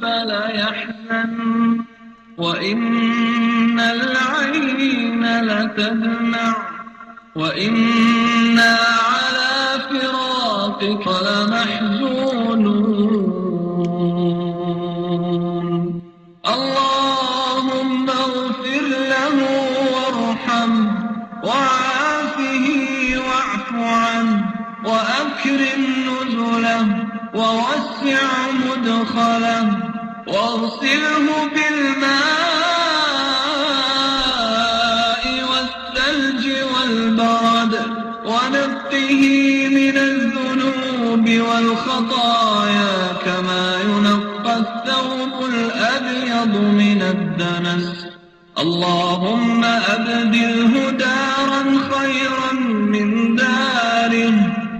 القلب ليحزن وإن العين لتدمع وإنا على فراقك لمحزونون اللهم اغفر له وارحمه وعافه واعف عنه وأكرم نزله ووسع مدخله واغسله بالماء والثلج والبرد ونقه من الذنوب والخطايا كما ينقى الثوب الأبيض من الدنس اللهم أبدله دارا خيرا من داره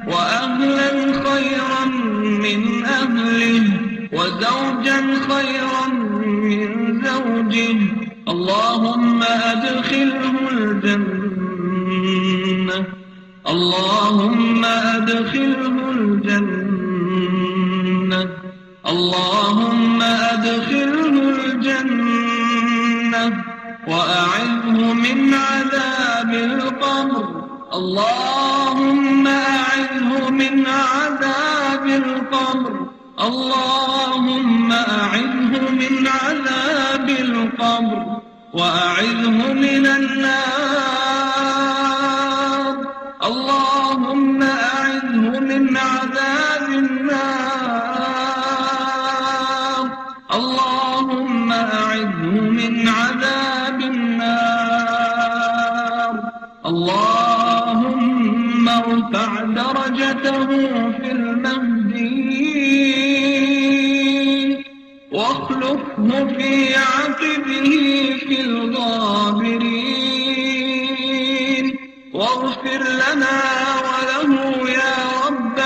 وأهلا خيرا من أهله وزوجا خيرا من زوجه اللهم أدخله الجنة اللهم أدخله الجنة اللهم أدخله الجنة وأعذه من عذاب القبر اللهم أعذه من عذاب القبر اللهم أعذه من عذاب القبر وأعذه من النار اللهم أعذه من عذاب النار اللهم أعذه من عذاب النار اللهم ارفع درجته في المهديين واخلفه في عقبه في الغابرين واغفر لنا وله يا رب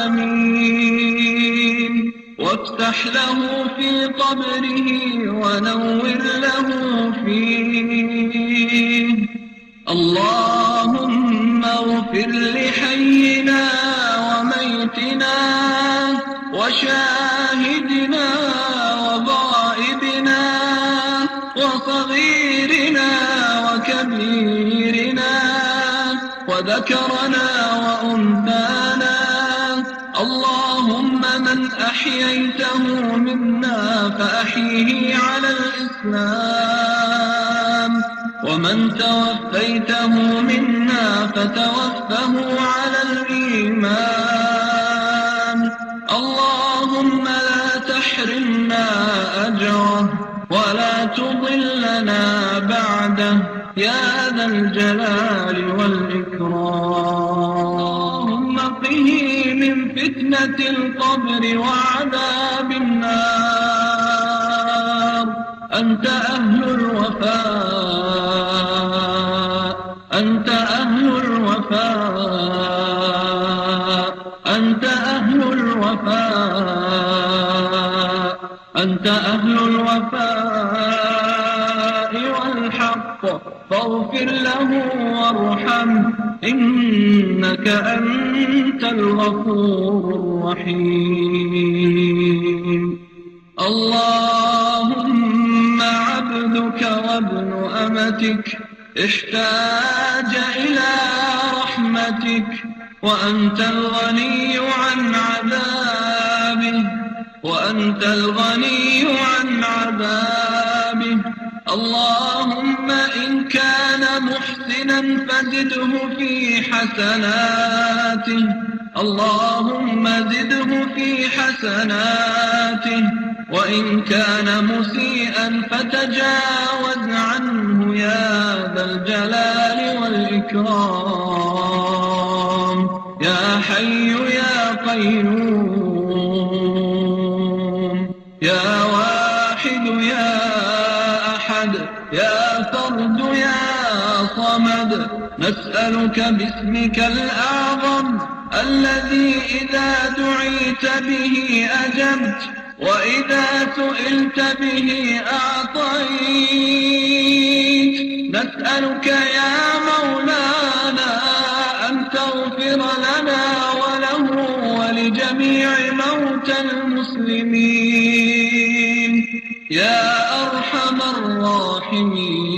العالمين وافتح له في قبره ونور له فيه اللهم اغفر لحينا وميتنا وشاهدنا وغائبنا وصغيرنا وكبيرنا وذكرنا وأنثانا اللهم من أحييته منا فأحيه على الإسلام ومن توفيته منا فتوفه على الإيمان اللهم لا تحرمنا أجره ولا تضلنا بعده يا ذا الجلال والإكرام اللهم قه من فتنة القبر وعذاب النار أنت أهل الوفاء أنت أهل الوفاء أنت أهل الوفاء أنت أهل الوفاء والحق فاغفر له وارحمه إنك أنت الغفور الرحيم اللهم عبدك وابن أمتك احتاج إلى رحمتك وأنت الغني عن عذابه وأنت الغني عن عذابه اللهم إن كان محسنا فزده في حسناته اللهم زده في حسناته وإن كان مسيئا فتجاوز عنه يا ذا الجلال والإكرام يا حي يا قيوم يا واحد يا أحد يا فرد يا صمد نسألك باسمك الأعظم الذي إذا دعيت به أجبت وإذا سئلت به أعطيت نسألك يا مولانا أن تغفر لنا وله ولجميع موتى المسلمين يا أرحم الراحمين.